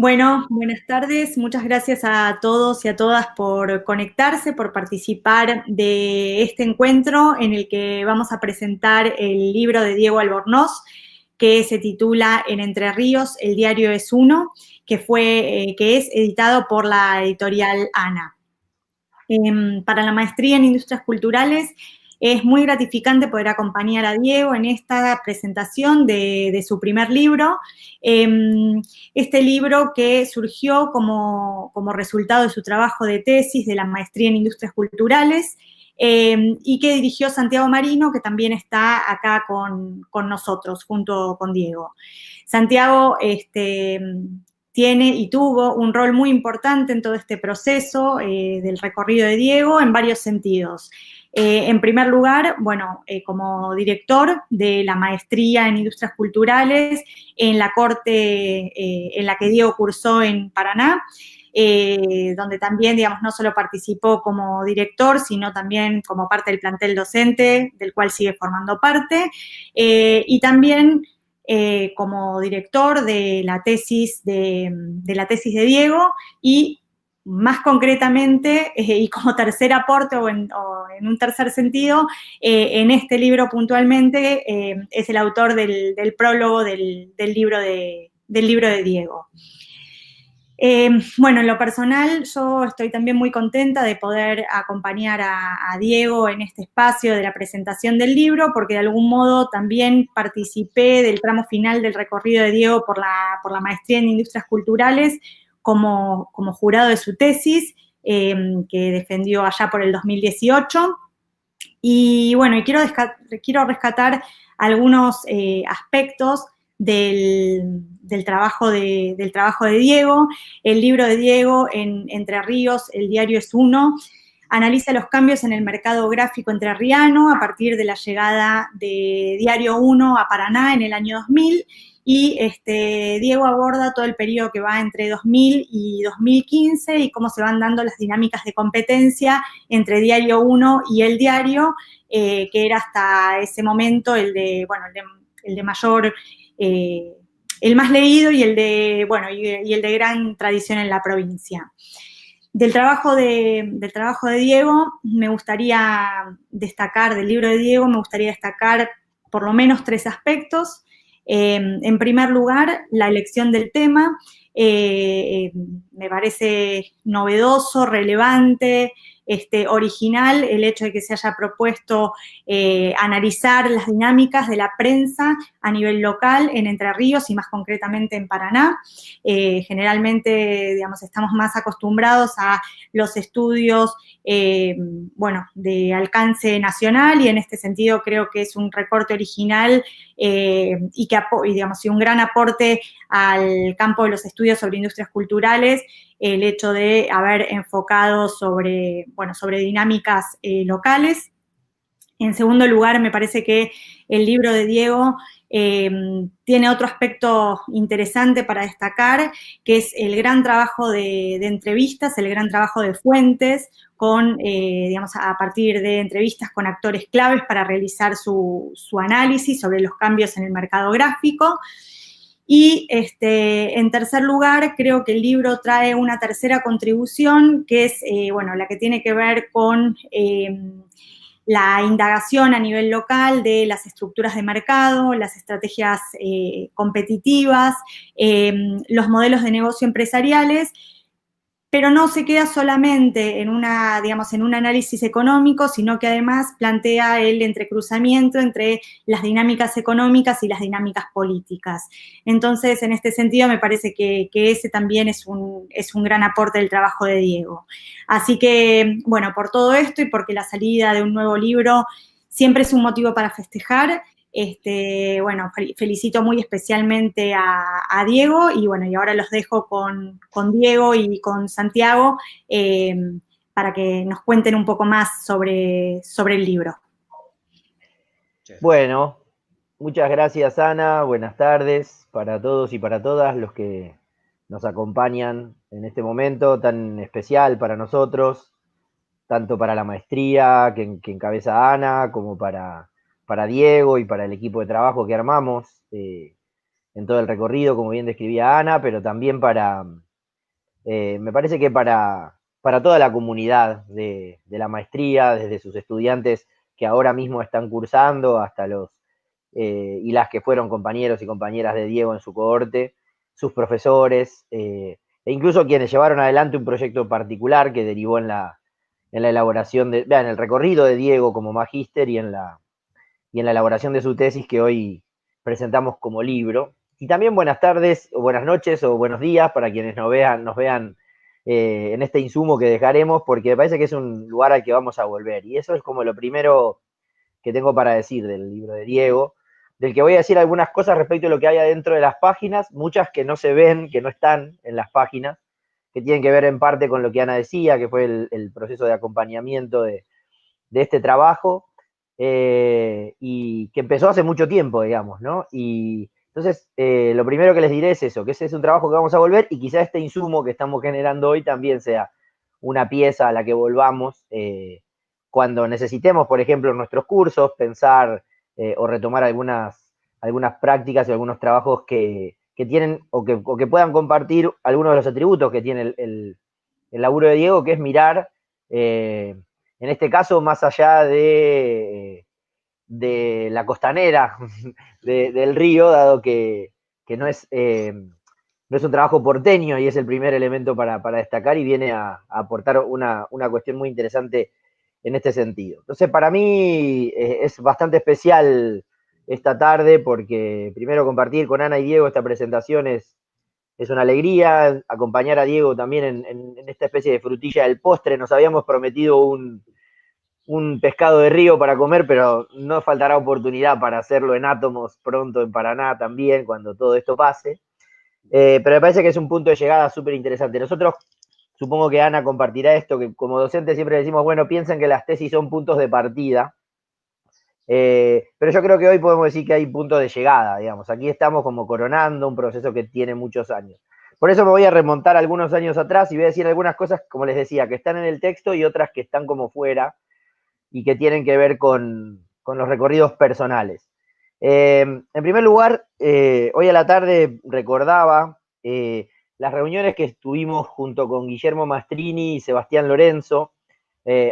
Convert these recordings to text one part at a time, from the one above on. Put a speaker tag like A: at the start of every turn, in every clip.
A: Bueno, buenas tardes. Muchas gracias a todos y a todas por conectarse, por participar de este encuentro en el que vamos a presentar el libro de Diego Albornoz, que se titula En Entre Ríos, el diario es uno, que es editado por la editorial ANA. Para la maestría en Industrias Culturales es muy gratificante poder acompañar a Diego en esta presentación de su primer libro. Este libro que surgió como resultado de su trabajo de tesis de la maestría en Industrias Culturales y que dirigió Santiago Marino, que también está acá con nosotros, junto con Diego. Santiago tiene y tuvo un rol muy importante en todo este proceso del recorrido de Diego en varios sentidos. En primer lugar, bueno, como director de la maestría en Industrias Culturales en la corte en la que Diego cursó en Paraná, donde también, digamos, no solo participó como director, sino también como parte del plantel docente, del cual sigue formando parte, y también como director de la tesis de Diego y más concretamente, y como tercer aporte o en un tercer sentido, en este libro puntualmente es el autor del prólogo del libro de Diego. Bueno, en lo personal, yo estoy también muy contenta de poder acompañar a Diego en este espacio de la presentación del libro, porque de algún modo también participé del tramo final del recorrido de Diego por la maestría en Industrias Culturales como jurado de su tesis, que defendió allá por el 2018. Y bueno, quiero rescatar algunos aspectos del trabajo de Diego. El libro de Diego, en Entre Ríos, el diario es uno, analiza los cambios en el mercado gráfico entrerriano a partir de la llegada de Diario 1 a Paraná en el año 2000, y Diego aborda todo el periodo que va entre 2000 y 2015 y cómo se van dando las dinámicas de competencia entre Diario 1 y El Diario, que era hasta ese momento el de mayor, el más leído y el de gran tradición en la provincia. Del trabajo de Diego, me gustaría destacar, del libro de Diego, me gustaría destacar por lo menos tres aspectos. En primer lugar, la elección del tema. Me parece novedoso, relevante, original el hecho de que se haya propuesto analizar las dinámicas de la prensa a nivel local en Entre Ríos y más concretamente en Paraná. Generalmente, digamos, estamos más acostumbrados a los estudios, de alcance nacional, y en este sentido creo que es un recorte original y un gran aporte al campo de los estudios sobre industrias culturales, el hecho de haber enfocado sobre dinámicas locales. En segundo lugar, me parece que el libro de Diego tiene otro aspecto interesante para destacar, que es el gran trabajo de entrevistas, el gran trabajo de fuentes, a partir de entrevistas con actores claves para realizar su análisis sobre los cambios en el mercado gráfico. Y en tercer lugar, creo que el libro trae una tercera contribución, que es la que tiene que ver con la indagación a nivel local de las estructuras de mercado, las estrategias competitivas, los modelos de negocio empresariales, pero no se queda solamente en un análisis económico, sino que además plantea el entrecruzamiento entre las dinámicas económicas y las dinámicas políticas. Entonces, en este sentido, me parece que ese también es un gran aporte del trabajo de Diego. Así que, bueno, por todo esto y porque la salida de un nuevo libro siempre es un motivo para festejar, felicito muy especialmente a Diego, y ahora los dejo con Diego y con Santiago para que nos cuenten un poco más sobre el libro.
B: Bueno, muchas gracias, Ana. Buenas tardes para todos y para todas los que nos acompañan en este momento tan especial para nosotros, tanto para la maestría que encabeza Ana, como para Diego y para el equipo de trabajo que armamos. en todo el recorrido, como bien describía Ana, pero también me parece que para toda la comunidad de la maestría, desde sus estudiantes que ahora mismo están cursando hasta y las que fueron compañeros y compañeras de Diego en su cohorte, sus profesores, e incluso quienes llevaron adelante un proyecto particular que derivó en la elaboración en el recorrido de Diego como magíster y en la elaboración de su tesis que hoy presentamos como libro. Y también buenas tardes, o buenas noches, o buenos días para quienes nos vean en este insumo que dejaremos, porque me parece que es un lugar al que vamos a volver. Y eso es como lo primero que tengo para decir del libro de Diego, del que voy a decir algunas cosas respecto a lo que hay adentro de las páginas, muchas que no se ven, que no están en las páginas, que tienen que ver en parte con lo que Ana decía, que fue el proceso de acompañamiento de este trabajo, y que empezó hace mucho tiempo, digamos, ¿no? Y entonces, lo primero que les diré es eso, que ese es un trabajo que vamos a volver y quizá este insumo que estamos generando hoy también sea una pieza a la que volvamos cuando necesitemos, por ejemplo, en nuestros cursos, pensar o retomar algunas prácticas y algunos trabajos que tienen o que puedan compartir algunos de los atributos que tiene el laburo de Diego, que es mirar en este caso, más allá de la costanera del río, dado que no es un trabajo porteño y es el primer elemento para destacar y viene a aportar una cuestión muy interesante en este sentido. Entonces, para mí es bastante especial esta tarde porque primero compartir con Ana y Diego esta presentación es una alegría, acompañar a Diego también en esta especie de frutilla del postre. Nos habíamos prometido un pescado de río para comer, pero no faltará oportunidad para hacerlo en Átomos pronto en Paraná también, cuando todo esto pase. Pero me parece que es un punto de llegada súper interesante. Nosotros, supongo que Ana compartirá esto, que como docentes siempre decimos, bueno, piensen que las tesis son puntos de partida, pero yo creo que hoy podemos decir que hay puntos de llegada, digamos. Aquí estamos como coronando un proceso que tiene muchos años. Por eso me voy a remontar algunos años atrás y voy a decir algunas cosas, como les decía, que están en el texto y otras que están como fuera, y que tienen que ver con los recorridos personales. En primer lugar, hoy a la tarde recordaba las reuniones que estuvimos junto con Guillermo Mastrini y Sebastián Lorenzo,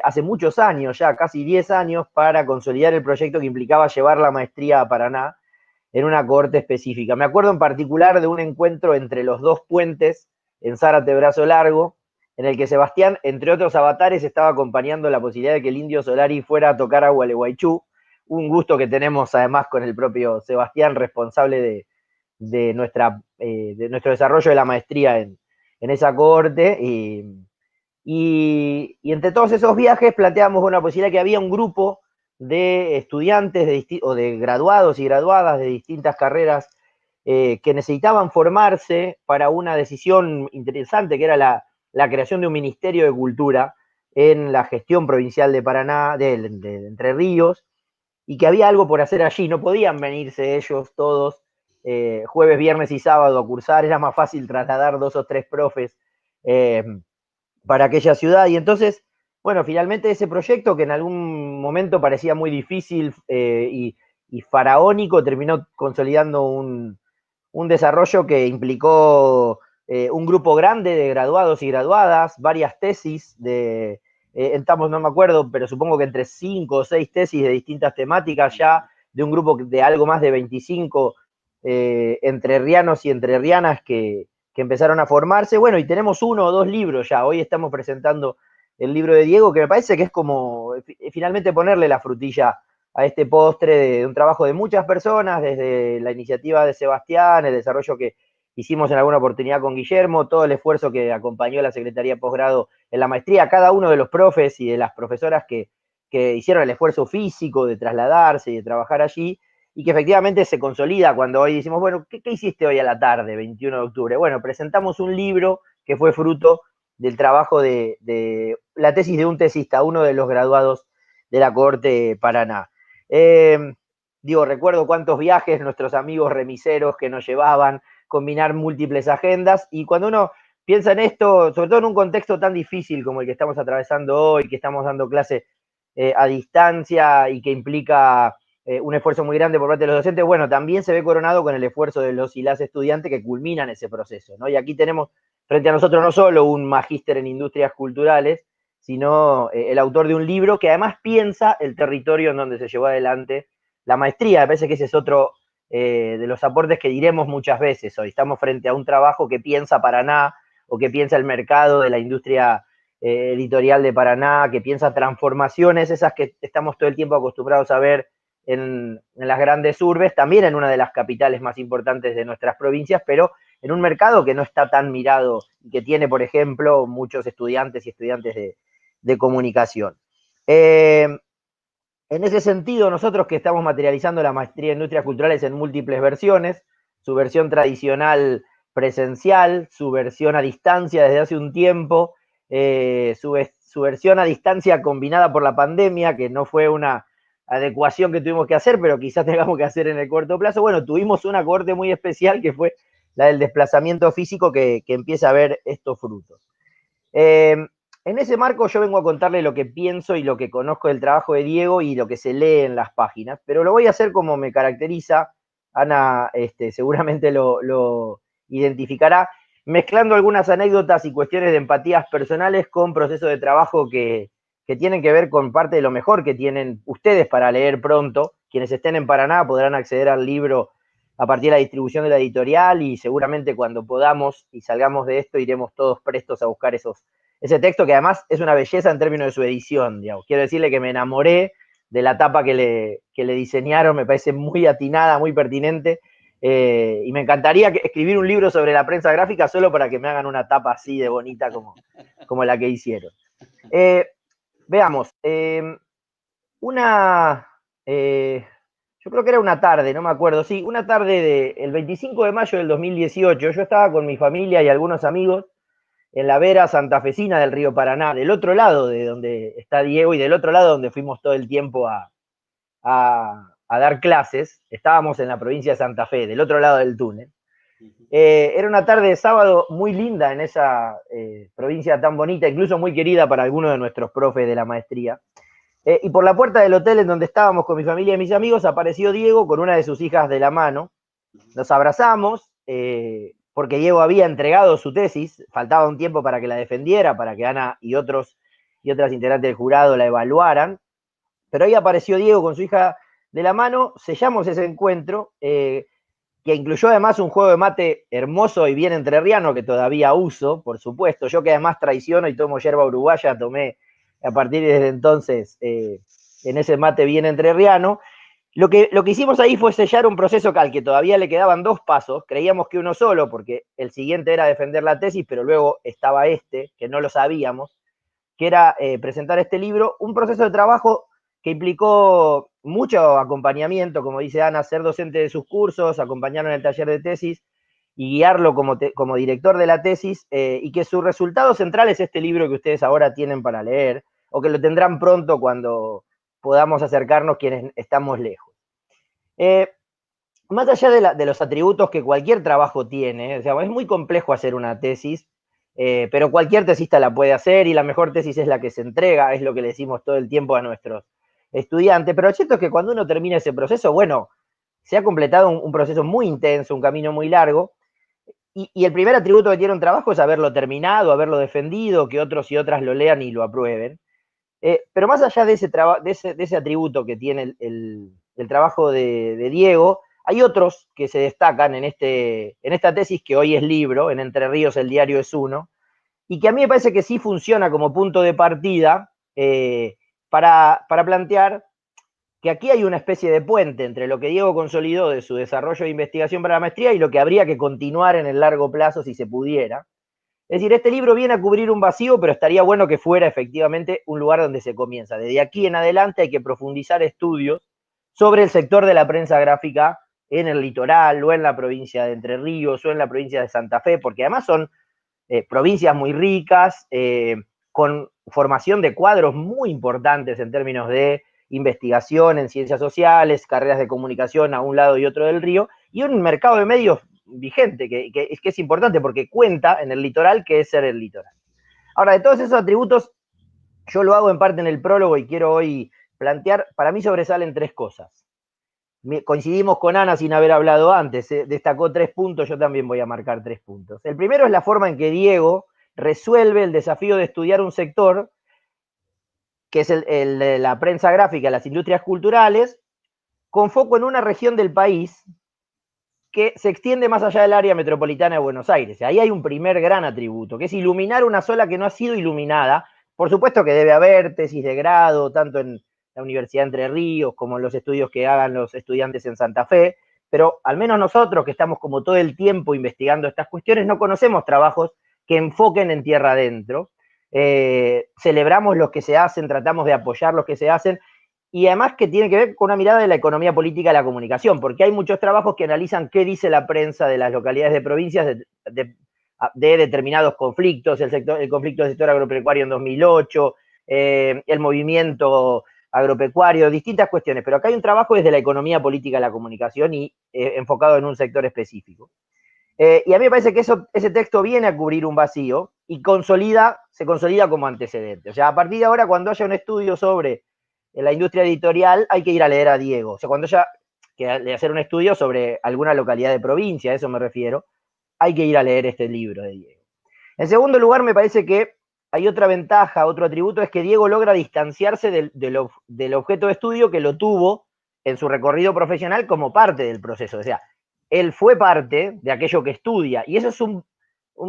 B: hace muchos años, ya casi 10 años, para consolidar el proyecto que implicaba llevar la maestría a Paraná en una cohorte específica. Me acuerdo en particular de un encuentro entre los dos puentes en Zárate Brazo Largo, en el que Sebastián, entre otros avatares, estaba acompañando la posibilidad de que el Indio Solari fuera a tocar a Gualeguaychú, un gusto que tenemos además con el propio Sebastián, responsable de nuestro desarrollo de la maestría en esa cohorte. Y entre todos esos viajes planteamos una posibilidad que había un grupo de estudiantes o de graduados y graduadas de distintas carreras que necesitaban formarse para una decisión interesante que era la creación de un Ministerio de Cultura en la gestión provincial de Paraná, de Entre Ríos, y que había algo por hacer allí. No podían venirse ellos todos jueves, viernes y sábado a cursar, era más fácil trasladar 2 o 3 profes para aquella ciudad. Y entonces, bueno, finalmente ese proyecto que en algún momento parecía muy difícil y faraónico, terminó consolidando un desarrollo que implicó un grupo grande de graduados y graduadas, varias tesis estamos, no me acuerdo, pero supongo que entre 5 o 6 tesis de distintas temáticas ya, de un grupo de algo más de 25 entrerrianos y entrerrianas que empezaron a formarse. Bueno, y tenemos 1 o 2 libros ya. Hoy estamos presentando el libro de Diego, que me parece que es como finalmente ponerle la frutilla a este postre de un trabajo de muchas personas, desde la iniciativa de Sebastián, el desarrollo que hicimos en alguna oportunidad con Guillermo, todo el esfuerzo que acompañó la Secretaría de Posgrado en la maestría, cada uno de los profes y de las profesoras que hicieron el esfuerzo físico de trasladarse y de trabajar allí, y que efectivamente se consolida cuando hoy decimos, bueno, ¿qué hiciste hoy a la tarde, 21 de octubre? Bueno, presentamos un libro que fue fruto del trabajo de la tesis de un tesista, uno de los graduados de la cohorte Paraná. Recuerdo cuántos viajes nuestros amigos remiseros que nos llevaban, combinar múltiples agendas, y cuando uno piensa en esto, sobre todo en un contexto tan difícil como el que estamos atravesando hoy, que estamos dando clase a distancia y que implica un esfuerzo muy grande por parte de los docentes, bueno, también se ve coronado con el esfuerzo de los y las estudiantes que culminan ese proceso, ¿no? Y aquí tenemos frente a nosotros no solo un magíster en industrias culturales, sino el autor de un libro que además piensa el territorio en donde se llevó adelante la maestría. Me parece que ese es otro de los aportes que diremos muchas veces hoy. Estamos frente a un trabajo que piensa Paraná o que piensa el mercado de la industria editorial de Paraná, que piensa transformaciones, esas que estamos todo el tiempo acostumbrados a ver en las grandes urbes, también en una de las capitales más importantes de nuestras provincias, pero en un mercado que no está tan mirado y que tiene, por ejemplo, muchos estudiantes y estudiantes de comunicación. En ese sentido, nosotros que estamos materializando la maestría en Industrias Culturales en múltiples versiones, su versión tradicional presencial, su versión a distancia desde hace un tiempo, su versión a distancia combinada por la pandemia, que no fue una adecuación que tuvimos que hacer, pero quizás tengamos que hacer en el corto plazo. Bueno, tuvimos una cohorte muy especial que fue la del desplazamiento físico que empieza a ver estos frutos. En ese marco yo vengo a contarle lo que pienso y lo que conozco del trabajo de Diego y lo que se lee en las páginas, pero lo voy a hacer como me caracteriza. Ana seguramente lo identificará, mezclando algunas anécdotas y cuestiones de empatías personales con procesos de trabajo que tienen que ver con parte de lo mejor que tienen ustedes para leer pronto. Quienes estén en Paraná podrán acceder al libro a partir de la distribución de la editorial y seguramente cuando podamos y salgamos de esto iremos todos prestos a buscar ese texto que además es una belleza en términos de su edición, digamos. Quiero decirle que me enamoré de la tapa que le diseñaron, me parece muy atinada, muy pertinente, y me encantaría escribir un libro sobre la prensa gráfica solo para que me hagan una tapa así de bonita como la que hicieron. Veamos, yo creo que era una tarde, no me acuerdo, sí, una tarde del 25 de mayo del 2018, yo estaba con mi familia y algunos amigos en la vera santafesina del río Paraná, del otro lado de donde está Diego y del otro lado donde fuimos todo el tiempo a dar clases. Estábamos en la provincia de Santa Fe, del otro lado del túnel. Era una tarde de sábado muy linda en esa provincia tan bonita, incluso muy querida para algunos de nuestros profes de la maestría. Y por la puerta del hotel en donde estábamos con mi familia y mis amigos apareció Diego con una de sus hijas de la mano. Nos abrazamos, porque Diego había entregado su tesis, faltaba un tiempo para que la defendiera, para que Ana y otras integrantes del jurado la evaluaran, pero ahí apareció Diego con su hija de la mano, sellamos ese encuentro, que incluyó además un juego de mate hermoso y bien entrerriano, que todavía uso, por supuesto, yo que además traiciono y tomo yerba uruguaya, tomé a partir de entonces en ese mate bien entrerriano. Lo que hicimos ahí fue sellar un proceso al que todavía le quedaban 2 pasos, creíamos que uno solo, porque el siguiente era defender la tesis, pero luego estaba que no lo sabíamos, que era presentar este libro, un proceso de trabajo que implicó mucho acompañamiento, como dice Ana, ser docente de sus cursos, acompañarlo en el taller de tesis y guiarlo como director de la tesis, y que su resultado central es este libro que ustedes ahora tienen para leer, o que lo tendrán pronto cuando podamos acercarnos quienes estamos lejos. Más allá de los atributos que cualquier trabajo tiene, o sea, es muy complejo hacer una tesis, pero cualquier tesista la puede hacer y la mejor tesis es la que se entrega, es lo que le decimos todo el tiempo a nuestros estudiantes, pero lo cierto es que cuando uno termina ese proceso, bueno, se ha completado un proceso muy intenso, un camino muy largo, y el primer atributo que tiene un trabajo es haberlo terminado, haberlo defendido, que otros y otras lo lean y lo aprueben. Pero más allá de ese atributo que tiene el trabajo de Diego, hay otros que se destacan en esta tesis que hoy es libro, en Entre Ríos el diario es uno, y que a mí me parece que sí funciona como punto de partida para plantear que aquí hay una especie de puente entre lo que Diego consolidó de su desarrollo de investigación para la maestría y lo que habría que continuar en el largo plazo si se pudiera. Es decir, este libro viene a cubrir un vacío, pero estaría bueno que fuera efectivamente un lugar donde se comienza. Desde aquí en adelante hay que profundizar estudios sobre el sector de la prensa gráfica en el litoral, o en la provincia de Entre Ríos, o en la provincia de Santa Fe, porque además son provincias muy ricas, con formación de cuadros muy importantes en términos de investigación en ciencias sociales, carreras de comunicación a un lado y otro del río, y un mercado de medios vigente, que es importante porque cuenta en el litoral, que es ser el litoral. Ahora, de todos esos atributos, yo lo hago en parte en el prólogo y quiero hoy plantear, para mí sobresalen 3 cosas. coincidimos con Ana sin haber hablado antes, destacó 3 puntos, yo también voy a marcar 3 puntos. El primero es la forma en que Diego resuelve el desafío de estudiar un sector, que es el de la prensa gráfica, las industrias culturales, con foco en una región del país que se extiende más allá del área metropolitana de Buenos Aires. Ahí hay un primer gran atributo, que es iluminar una zona que no ha sido iluminada. Por supuesto que debe haber tesis de grado, tanto en la Universidad de Entre Ríos como en los estudios que hagan los estudiantes en Santa Fe, pero al menos nosotros que estamos como todo el tiempo investigando estas cuestiones, no conocemos trabajos que enfoquen en tierra adentro. Celebramos los que se hacen, tratamos de apoyar los que se hacen, y además que tiene que ver con una mirada de la economía política de la comunicación, porque hay muchos trabajos que analizan qué dice la prensa de las localidades de provincias de determinados conflictos, el conflicto del sector agropecuario en 2008, el movimiento agropecuario, distintas cuestiones, pero acá hay un trabajo desde la economía política de la comunicación y enfocado en un sector específico. Y a mí me parece que ese texto viene a cubrir un vacío y se consolida como antecedente. O sea, a partir de ahora, cuando haya un estudio sobre la industria editorial, hay que ir a leer a Diego. O sea, cuando haya que hacer un estudio sobre alguna localidad de provincia, a eso me refiero, hay que ir a leer este libro de Diego. En segundo lugar, me parece que hay otra ventaja, otro atributo, es que Diego logra distanciarse del objeto de estudio que lo tuvo en su recorrido profesional como parte del proceso. O sea, él fue parte de aquello que estudia, y eso es un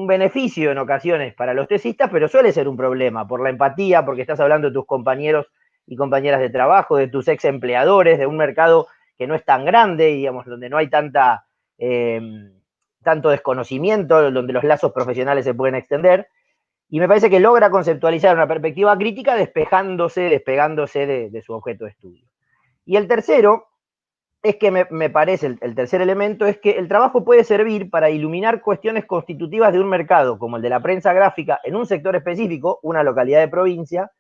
B: beneficio en ocasiones para los tesistas, pero suele ser un problema por la empatía, porque estás hablando de tus compañeros y compañeras de trabajo, de tus ex empleadores, de un mercado que no es tan grande, digamos, donde no hay tanto desconocimiento, donde los lazos profesionales se pueden extender, y me parece que logra conceptualizar una perspectiva crítica despegándose de su objeto de estudio. Y el tercero es que me parece, el tercer elemento es que el trabajo puede servir para iluminar cuestiones constitutivas de un mercado, como el de la prensa gráfica, en un sector específico, una localidad de provincia,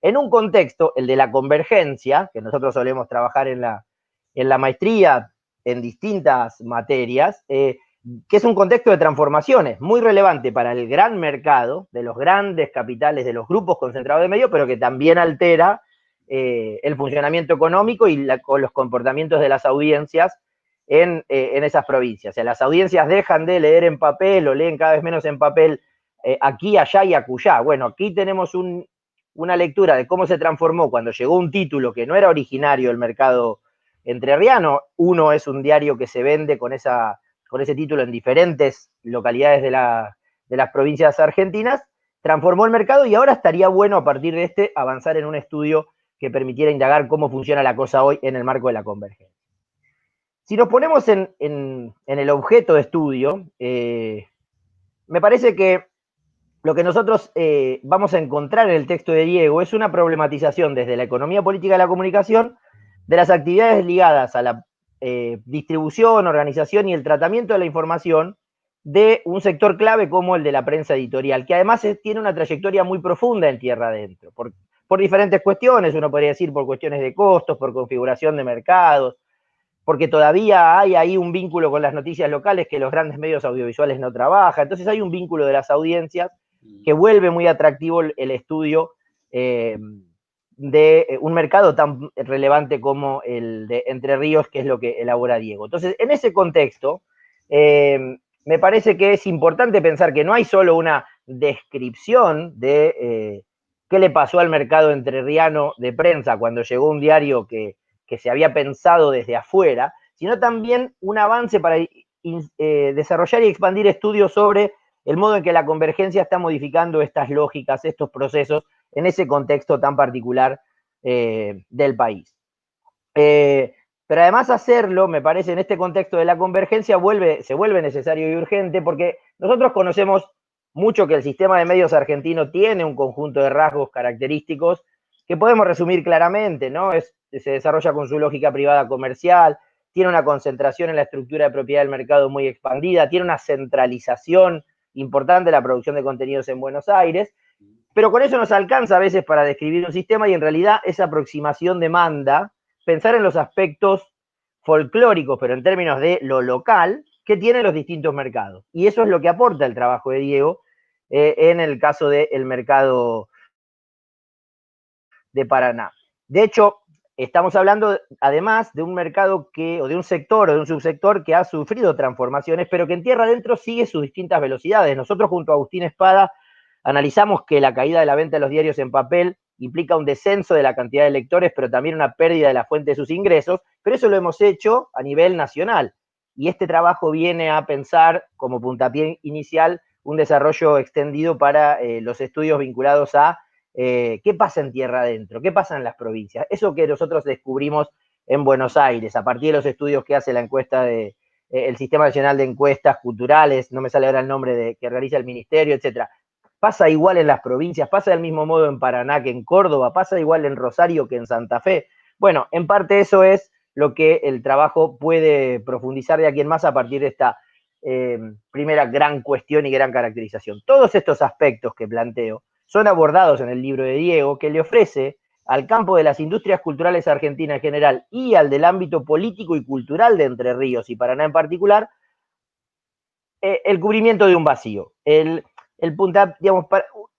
B: en un contexto, el de la convergencia, que nosotros solemos trabajar en la maestría en distintas materias, que es un contexto de transformaciones muy relevante para el gran mercado, de los grandes capitales, de los grupos concentrados de medios, pero que también altera el funcionamiento económico y con los comportamientos de las audiencias en esas provincias. O sea, las audiencias dejan de leer en papel o leen cada vez menos en papel aquí, allá y acullá. Bueno, aquí tenemos una lectura de cómo se transformó cuando llegó un título que no era originario del mercado entrerriano. Uno es un diario que se vende con ese título en diferentes localidades de las provincias argentinas, transformó el mercado y ahora estaría bueno a partir de avanzar en un estudio que permitiera indagar cómo funciona la cosa hoy en el marco de la convergencia. Si nos ponemos en el objeto de estudio, me parece que lo que nosotros vamos a encontrar en el texto de Diego es una problematización desde la economía política de la comunicación de las actividades ligadas a la distribución, organización y el tratamiento de la información de un sector clave como el de la prensa editorial, que además tiene una trayectoria muy profunda en tierra adentro, por diferentes cuestiones, uno podría decir por cuestiones de costos, por configuración de mercados, porque todavía hay ahí un vínculo con las noticias locales que los grandes medios audiovisuales no trabajan, entonces hay un vínculo de las audiencias que vuelve muy atractivo el estudio de un mercado tan relevante como el de Entre Ríos, que es lo que elabora Diego. Entonces, en ese contexto, me parece que es importante pensar que no hay solo una descripción de qué le pasó al mercado entrerriano de prensa cuando llegó un diario que se había pensado desde afuera, sino también un avance para desarrollar y expandir estudios sobre el modo en que la convergencia está modificando estas lógicas, estos procesos, en ese contexto tan particular del país. Pero además hacerlo, me parece, en este contexto de la convergencia se vuelve necesario y urgente porque nosotros conocemos mucho que el sistema de medios argentino tiene un conjunto de rasgos característicos que podemos resumir claramente, ¿no? Se desarrolla con su lógica privada comercial, tiene una concentración en la estructura de propiedad del mercado muy expandida, tiene una centralización importante de la producción de contenidos en Buenos Aires, pero con eso nos alcanza a veces para describir un sistema y en realidad esa aproximación demanda pensar en los aspectos folclóricos, pero en términos de lo local, que tienen los distintos mercados. Y eso es lo que aporta el trabajo de Diego en el caso del mercado de Paraná. De hecho, estamos hablando además de un mercado o de un sector o de un subsector que ha sufrido transformaciones, pero que en tierra adentro sigue sus distintas velocidades. Nosotros junto a Agustín Espada analizamos que la caída de la venta de los diarios en papel implica un descenso de la cantidad de lectores, pero también una pérdida de la fuente de sus ingresos, pero eso lo hemos hecho a nivel nacional. Y este trabajo viene a pensar como puntapié inicial un desarrollo extendido para los estudios vinculados a qué pasa en tierra adentro, qué pasa en las provincias. Eso que nosotros descubrimos en Buenos Aires, a partir de los estudios que hace la encuesta de el Sistema Nacional de Encuestas Culturales, no me sale ahora el nombre que realiza el Ministerio, etcétera. Pasa igual en las provincias, pasa del mismo modo en Paraná que en Córdoba, pasa igual en Rosario que en Santa Fe. Bueno, en parte eso es lo que el trabajo puede profundizar de aquí en más a partir de esta primera gran cuestión y gran caracterización. Todos estos aspectos que planteo son abordados en el libro de Diego, que le ofrece al campo de las industrias culturales argentinas en general y al del ámbito político y cultural de Entre Ríos y Paraná en particular, el cubrimiento de un vacío, digamos,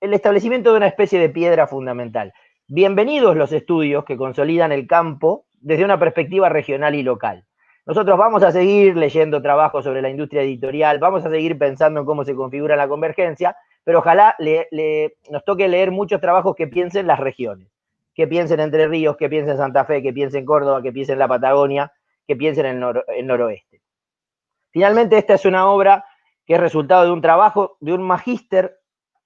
B: el establecimiento de una especie de piedra fundamental. Bienvenidos los estudios que consolidan el campo desde una perspectiva regional y local. Nosotros vamos a seguir leyendo trabajos sobre la industria editorial, vamos a seguir pensando en cómo se configura la convergencia, pero ojalá nos toque leer muchos trabajos que piensen las regiones, que piensen Entre Ríos, que piensen Santa Fe, que piensen Córdoba, que piensen la Patagonia, que piensen el noroeste. Finalmente, esta es una obra que es resultado de un trabajo de un magíster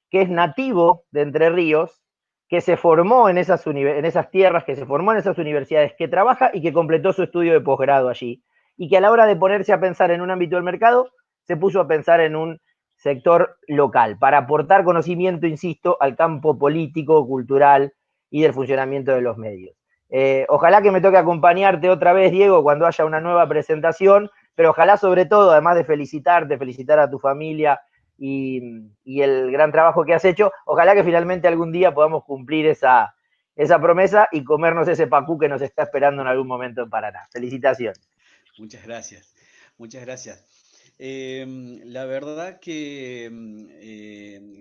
B: que es nativo de Entre Ríos, que se formó en esas tierras, que se formó en esas universidades, que trabaja y que completó su estudio de posgrado allí, y que a la hora de ponerse a pensar en un ámbito del mercado, se puso a pensar en un sector local, para aportar conocimiento, insisto, al campo político, cultural y del funcionamiento de los medios. Ojalá que me toque acompañarte otra vez, Diego, cuando haya una nueva presentación, pero ojalá sobre todo, además de felicitarte, felicitar a tu familia y el gran trabajo que has hecho, ojalá que finalmente algún día podamos cumplir esa promesa y comernos ese pacú que nos está esperando en algún momento en Paraná. Felicitaciones.
C: Muchas gracias, muchas gracias. La verdad que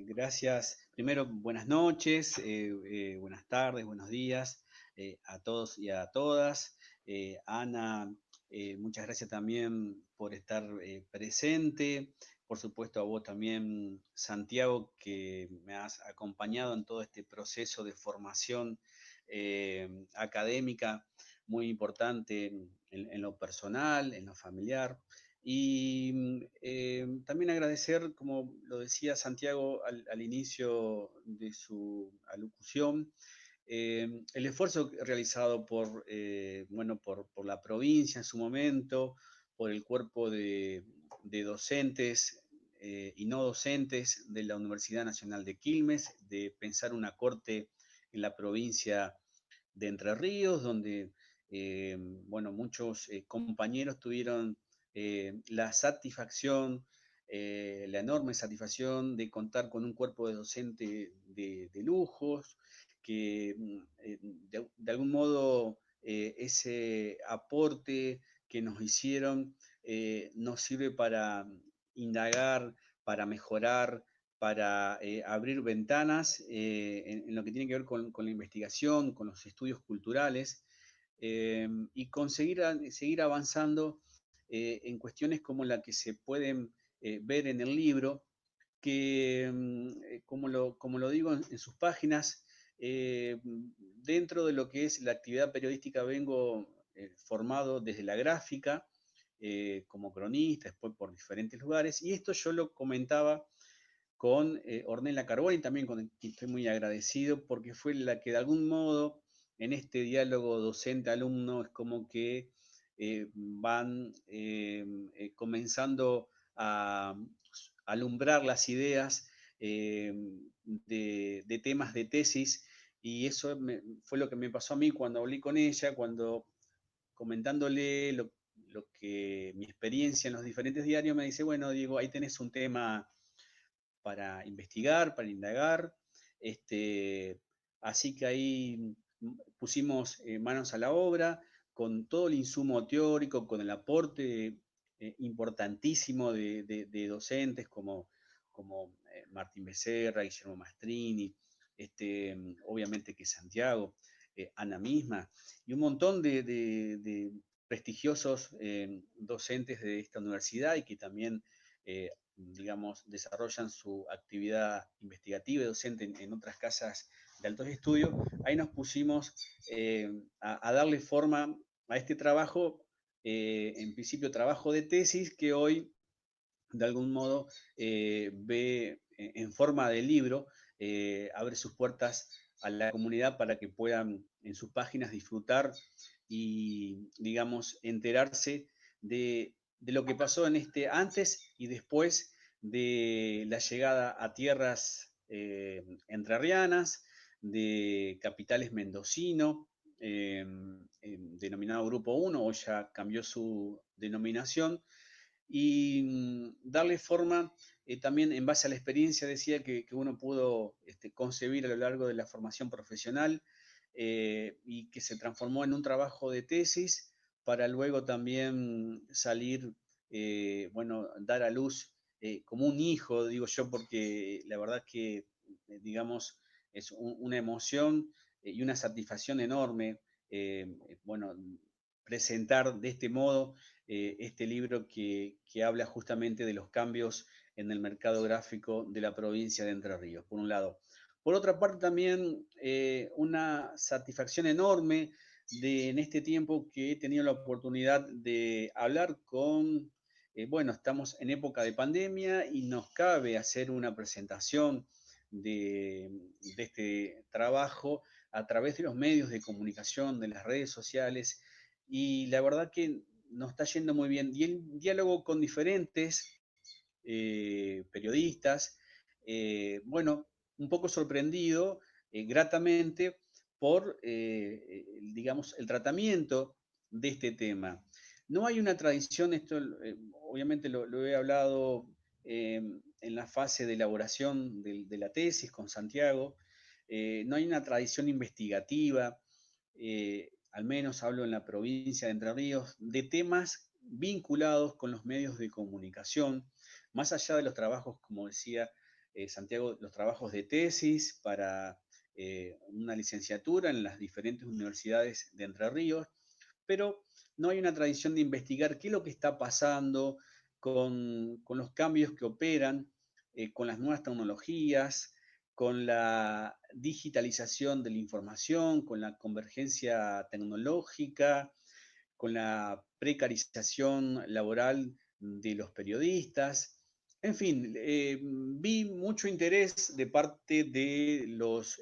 C: gracias, primero buenas noches, buenas tardes, buenos días a todos y a todas. Ana, muchas gracias también por estar presente. Por supuesto a vos también, Santiago, que me has acompañado en todo este proceso de formación académica muy importante en lo personal, en lo familiar. Y también agradecer, como lo decía Santiago al inicio de su alocución, el esfuerzo realizado por la provincia en su momento, por el cuerpo de docentes y no docentes de la Universidad Nacional de Quilmes, de pensar una corte en la provincia de Entre Ríos, donde muchos compañeros tuvieron la satisfacción, la enorme satisfacción de contar con un cuerpo de docente de lujos, que de algún modo ese aporte que nos hicieron nos sirve para indagar, para mejorar, para abrir ventanas en lo que tiene que ver con la investigación, con los estudios culturales y conseguir seguir avanzando en cuestiones como la que se pueden ver en el libro, que como lo digo en sus páginas, dentro de lo que es la actividad periodística vengo formado desde la gráfica, como cronista, después por diferentes lugares, y esto yo lo comentaba con Ornella Carboni, también con quien estoy muy agradecido, porque fue la que de algún modo en este diálogo docente-alumno es como que van comenzando a alumbrar las ideas de temas de tesis, y eso fue lo que me pasó a mí cuando hablé con ella, cuando comentándole lo que mi experiencia en los diferentes diarios, me dice, bueno, Diego, ahí tenés un tema para investigar, para indagar. Así que ahí pusimos manos a la obra con todo el insumo teórico, con el aporte importantísimo de docentes como Martín Becerra, Guillermo Mastrini, obviamente que Santiago. Ana misma, y un montón de prestigiosos docentes de esta universidad y que también, digamos, desarrollan su actividad investigativa y docente en otras casas de altos estudios. Ahí nos pusimos a darle forma a este trabajo, en principio trabajo de tesis, que hoy de algún modo ve en forma de libro, abre sus puertas a la comunidad para que puedan en sus páginas disfrutar y, digamos, enterarse de lo que pasó en este antes y después de la llegada a tierras entrerrianas, de capitales mendocino, denominado Grupo 1, hoy ya cambió su denominación, y darle forma también en base a la experiencia, decía, que uno pudo concebir a lo largo de la formación profesional, y que se transformó en un trabajo de tesis para luego también salir, bueno, dar a luz como un hijo, digo yo, porque la verdad que, digamos, es una emoción y una satisfacción enorme, bueno, presentar de este modo este libro que habla justamente de los cambios en el mercado gráfico de la provincia de Entre Ríos, por un lado. Por otra parte, también una satisfacción enorme en este tiempo que he tenido la oportunidad de hablar con, bueno, estamos en época de pandemia y nos cabe hacer una presentación de este trabajo a través de los medios de comunicación, de las redes sociales, y la verdad que nos está yendo muy bien. Y el diálogo con diferentes periodistas, bueno, un poco sorprendido, gratamente, por, digamos, el tratamiento de este tema. No hay una tradición, esto obviamente lo he hablado en la fase de elaboración de la tesis con Santiago, no hay una tradición investigativa, al menos hablo en la provincia de Entre Ríos, de temas vinculados con los medios de comunicación, más allá de los trabajos, como decía Santiago, los trabajos de tesis para una licenciatura en las diferentes universidades de Entre Ríos, pero no hay una tradición de investigar qué es lo que está pasando con los cambios que operan, con las nuevas tecnologías, con la digitalización de la información, con la convergencia tecnológica, con la precarización laboral de los periodistas. En fin, vi mucho interés de parte de los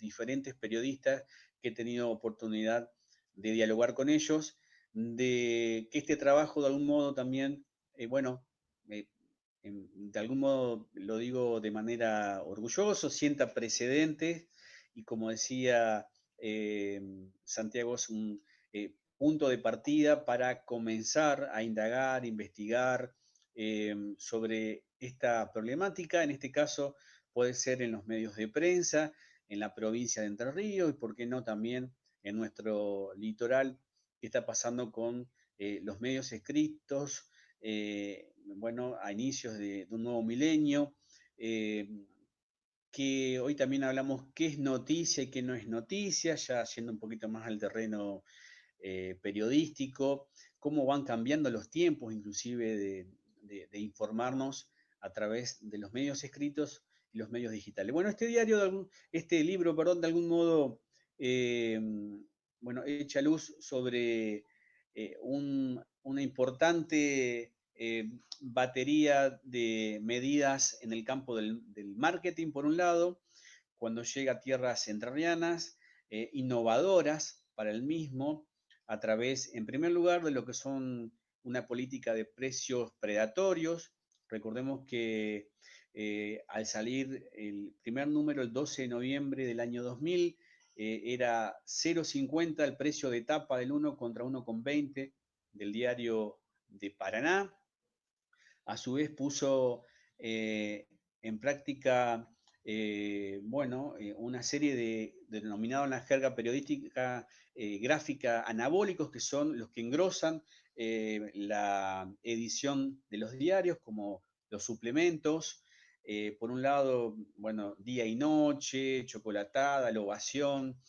C: diferentes periodistas que he tenido oportunidad de dialogar con ellos, de que este trabajo de algún modo también, bueno, de algún modo lo digo de manera orgulloso, sienta precedentes y, como decía Santiago, es un punto de partida para comenzar a indagar, investigar sobre esta problemática. En este caso puede ser en los medios de prensa, en la provincia de Entre Ríos y, por qué no, también en nuestro litoral, qué está pasando con los medios escritos, bueno, a inicios de un nuevo milenio, que hoy también hablamos qué es noticia y qué no es noticia, ya yendo un poquito más al terreno periodístico, cómo van cambiando los tiempos, inclusive de informarnos a través de los medios escritos y los medios digitales. Bueno, este libro, perdón, de algún modo, bueno, echa luz sobre una importante batería de medidas en el campo del marketing, por un lado, cuando llega a tierras entrerrianas, innovadoras para el mismo, a través, en primer lugar, de lo que son una política de precios predatorios. Recordemos que al salir el primer número, el 12 de noviembre del año 2000, era 0,50 el precio de tapa del 1 contra 1,20 del diario de Paraná. A su vez puso en práctica, bueno, una serie denominado en la jerga periodística gráfica, anabólicos, que son los que engrosan la edición de los diarios, como los suplementos. Por un lado, bueno, Día y Noche, Chocolatada, La Ovación,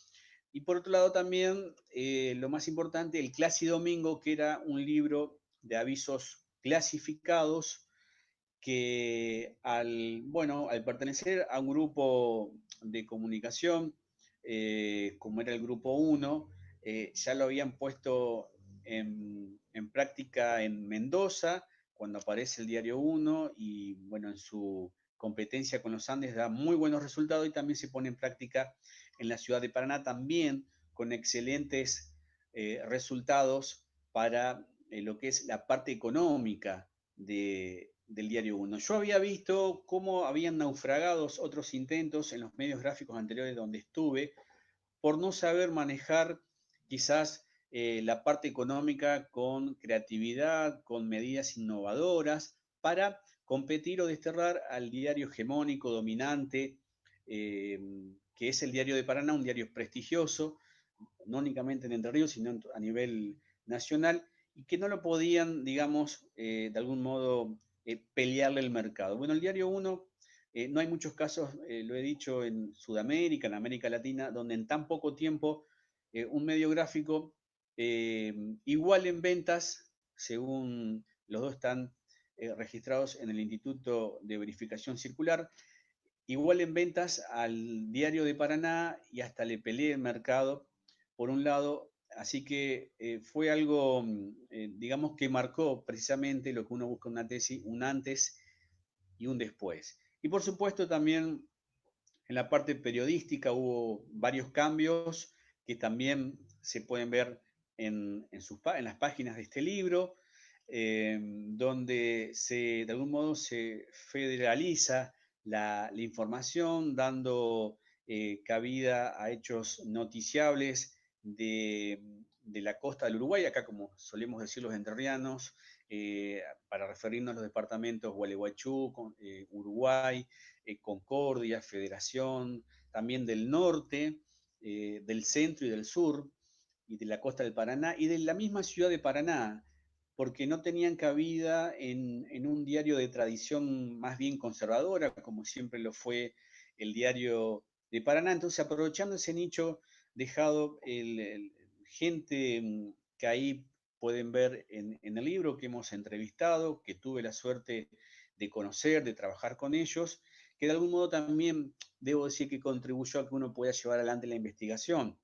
C: Y por otro lado también, lo más importante, el Clasi Domingo, que era un libro de avisos clasificados que al pertenecer a un grupo de comunicación, como era el Grupo 1, ya lo habían puesto en práctica en Mendoza, cuando aparece el Diario 1, y bueno, en su competencia con los Andes da muy buenos resultados, y también se pone en práctica en la ciudad de Paraná, también con excelentes resultados para lo que es la parte económica del Diario 1. Yo había visto cómo habían naufragado otros intentos en los medios gráficos anteriores donde estuve por no saber manejar quizás la parte económica con creatividad, con medidas innovadoras para competir o desterrar al diario hegemónico, dominante, que es el Diario de Paraná, un diario prestigioso, no únicamente en Entre Ríos, sino a nivel nacional, y que no lo podían, digamos, de algún modo pelearle el mercado. Bueno, el Diario 1, no hay muchos casos, lo he dicho, en Sudamérica, en América Latina, donde en tan poco tiempo un medio gráfico igual en ventas, según los dos están registrados en el Instituto de Verificación Circular, igual en ventas al Diario de Paraná, y hasta le peleé el mercado, por un lado. Así que fue algo, digamos, que marcó precisamente lo que uno busca en una tesis, un antes y un después. Y por supuesto también en la parte periodística hubo varios cambios que también se pueden ver en las páginas de este libro, donde de algún modo se federaliza la información, dando cabida a hechos noticiables de la costa del Uruguay, acá como solemos decir los entrerrianos, para referirnos a los departamentos Gualeguaychú, Uruguay, Concordia, Federación, también del norte, del centro y del sur, y de la costa del Paraná, y de la misma ciudad de Paraná, porque no tenían cabida en un diario de tradición más bien conservadora, como siempre lo fue el Diario de Paraná. Entonces, aprovechando ese nicho dejado, gente que ahí pueden ver en el libro, que hemos entrevistado, que tuve la suerte de conocer, de trabajar con ellos, que de algún modo también debo decir que contribuyó a que uno pueda llevar adelante la investigación,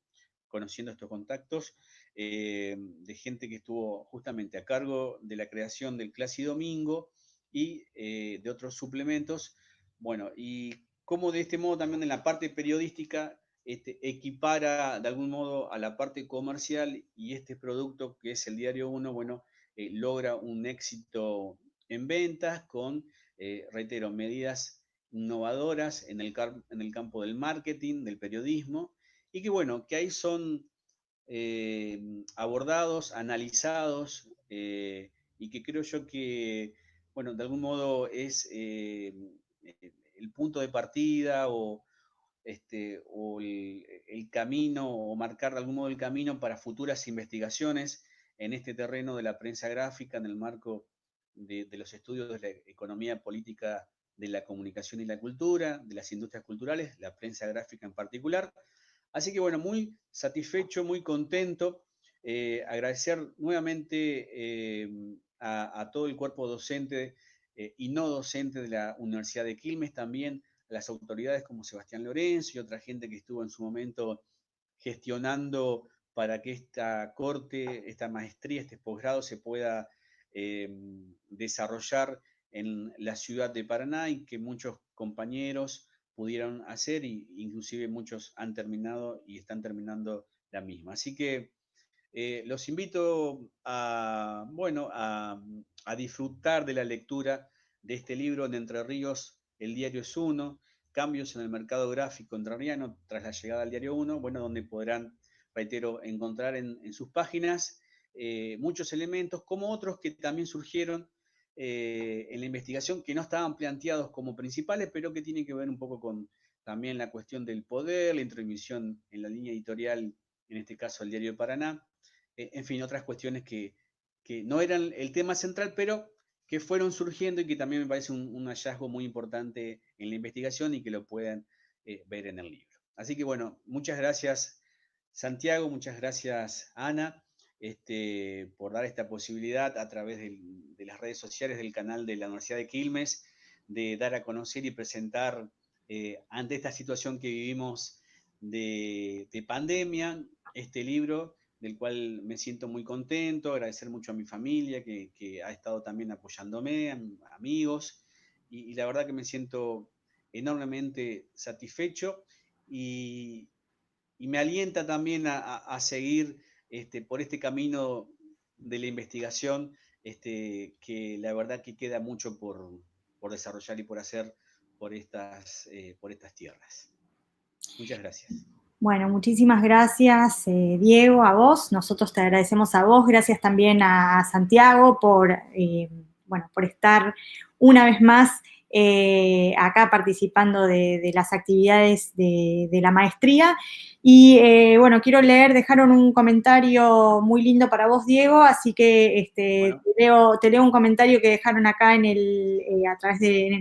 C: conociendo estos contactos de gente que estuvo justamente a cargo de la creación del Clasi Domingo y de otros suplementos. Bueno, y cómo de este modo también en la parte periodística equipara de algún modo a la parte comercial, y este producto que es el Diario 1, bueno, logra un éxito en ventas con, reitero, medidas innovadoras en el campo del marketing, del periodismo, y que bueno, que ahí son abordados, analizados, y que creo yo que, bueno, de algún modo es el punto de partida o el camino, o marcar de algún modo el camino para futuras investigaciones en este terreno de la prensa gráfica, en el marco de los estudios de la economía política de la comunicación y la cultura, de las industrias culturales, la prensa gráfica en particular. Así que bueno, muy satisfecho, muy contento. Agradecer nuevamente a todo el cuerpo docente y no docente de la Universidad de Quilmes, también a las autoridades como Sebastián Lorenzo y otra gente que estuvo en su momento gestionando para que esta corte, esta maestría, este posgrado se pueda desarrollar en la ciudad de Paraná, y que muchos compañeros pudieron hacer, y inclusive muchos han terminado y están terminando la misma. Así que los invito bueno, a disfrutar de la lectura de este libro, En Entre Ríos, el diario es uno, cambios en el mercado gráfico entrerriano tras la llegada al Diario 1, bueno, donde podrán, reitero, encontrar en sus páginas muchos elementos, como otros que también surgieron en la investigación, que no estaban planteados como principales, pero que tienen que ver un poco con también la cuestión del poder, la intromisión en la línea editorial, en este caso el Diario de Paraná, en fin, otras cuestiones que no eran el tema central, pero que fueron surgiendo, y que también me parece un hallazgo muy importante en la investigación, y que lo puedan ver en el libro. Así que bueno, muchas gracias, Santiago, muchas gracias, Ana, por dar esta posibilidad a través de las redes sociales del canal de la Universidad de Quilmes, de dar a conocer y presentar ante esta situación que vivimos de pandemia, este libro del cual me siento muy contento, agradecer mucho a mi familia que ha estado también apoyándome, a amigos, y la verdad que me siento enormemente satisfecho y me alienta también a seguir por este camino de la investigación, que la verdad que queda mucho por desarrollar y por hacer por estas tierras. Muchas gracias.
A: Bueno, muchísimas gracias, Diego, a vos. Nosotros te agradecemos a vos. Gracias también a Santiago por estar una vez más acá participando de las actividades de la maestría. Y bueno, quiero dejaron un comentario muy lindo para vos, Diego, así que
C: Bueno.
A: te leo un comentario que dejaron acá en el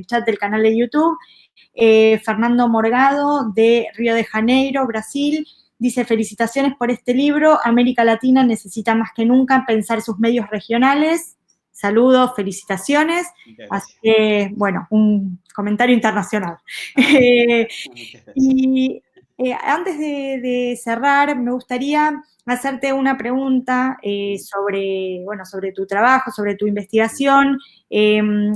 A: chat del canal de YouTube. Fernando Morgado, de Río de Janeiro, Brasil, dice: felicitaciones por este libro. América Latina necesita más que nunca pensar sus medios regionales. Saludos, felicitaciones. Así que, bueno, un comentario internacional.
C: Muchas gracias.
A: Y antes de cerrar, me gustaría hacerte una pregunta sobre tu trabajo, sobre tu investigación.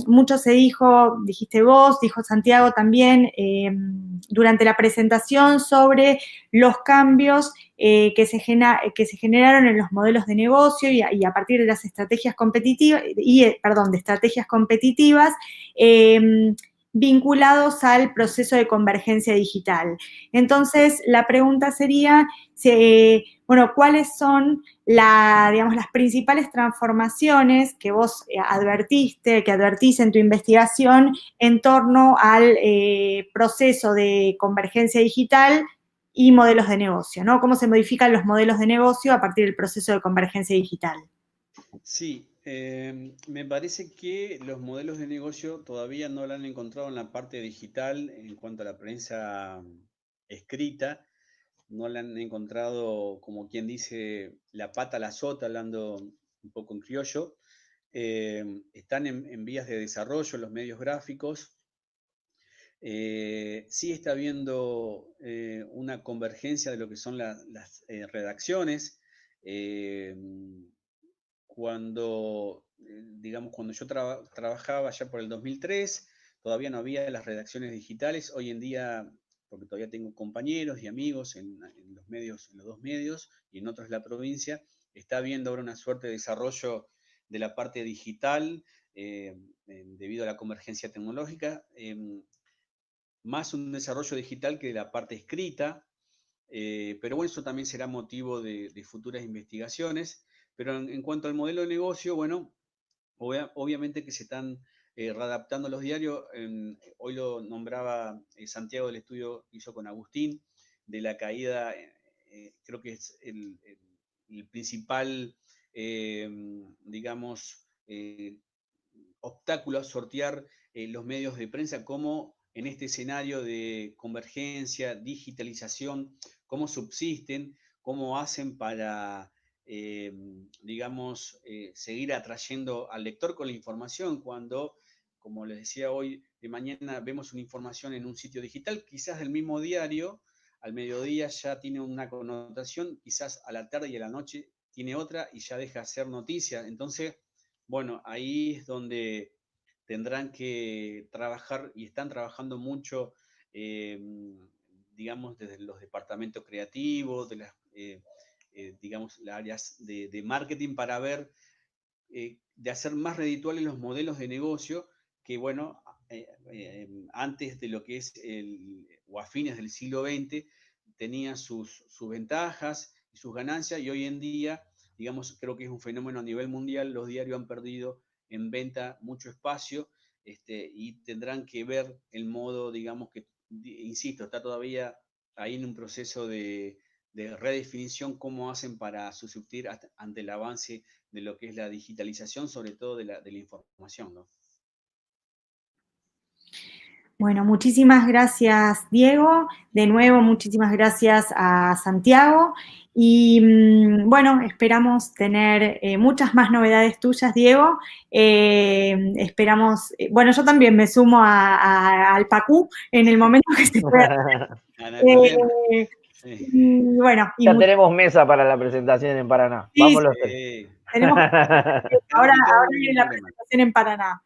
A: Mucho se dijiste vos, dijo Santiago también, durante la presentación sobre los cambios que se generaron en los modelos de negocio y a partir de las estrategias competitivas, de estrategias competitivas, vinculados al proceso de convergencia digital. Entonces, la pregunta sería, ¿cuáles son las principales transformaciones que vos que advertís en tu investigación en torno al proceso de convergencia digital y modelos de negocio, ¿no? ¿Cómo se modifican los modelos de negocio a partir del proceso de convergencia digital?
C: Sí, me parece que los modelos de negocio todavía no lo han encontrado en la parte digital en cuanto a la prensa escrita, no la han encontrado, como quien dice, la pata a la sota, hablando un poco en criollo. Están en vías de desarrollo los medios gráficos. Sí está habiendo una convergencia de lo que son las redacciones. Cuando yo trabajaba ya por el 2003, todavía no había las redacciones digitales. Hoy en día, porque todavía tengo compañeros y amigos en los dos medios y en otros de la provincia, está habiendo ahora una suerte de desarrollo de la parte digital debido a la convergencia tecnológica, más un desarrollo digital que de la parte escrita, pero bueno, eso también será motivo de futuras investigaciones. Pero en cuanto al modelo de negocio, bueno, obviamente que se están readaptando los diarios. Hoy lo nombraba Santiago del estudio que hizo con Agustín, de la caída, creo que es el principal, digamos, obstáculo a sortear los medios de prensa, cómo en este escenario de convergencia, digitalización, cómo subsisten, cómo hacen para digamos, seguir atrayendo al lector con la información cuando, como les decía hoy, de mañana vemos una información en un sitio digital, quizás del mismo diario, al mediodía ya tiene una connotación, quizás a la tarde y a la noche tiene otra y ya deja de ser noticia. Entonces, bueno, ahí es donde tendrán que trabajar y están trabajando mucho, digamos, desde los departamentos creativos, de las digamos, las áreas de marketing para ver, de hacer más redituales los modelos de negocio que, bueno, antes de lo que es o a fines del siglo XX, tenía sus ventajas y sus ganancias y hoy en día, digamos, creo que es un fenómeno a nivel mundial, los diarios han perdido en venta mucho espacio y tendrán que ver el modo, digamos, que, insisto, está todavía ahí en un proceso de redefinición, cómo hacen para subsistir ante el avance de lo que es la digitalización, sobre todo de la información, ¿no?
A: Bueno, muchísimas gracias, Diego. De nuevo, muchísimas gracias a Santiago. Y bueno, esperamos tener muchas más novedades tuyas, Diego. Esperamos, bueno, yo también me sumo al PACU en el momento que se pueda.
C: Sí.
A: Bueno,
B: ya tenemos mesa para la presentación en Paraná.
A: Sí,
B: Vamos los
A: tres. Tenemos ahora viene la presentación en Paraná.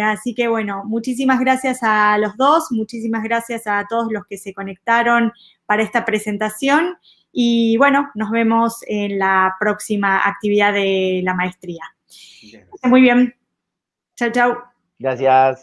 A: Así que bueno, muchísimas gracias a los dos, muchísimas gracias a todos los que se conectaron para esta presentación y bueno, nos vemos en la próxima actividad de la maestría. Muy bien. Chau, chau.
B: Gracias.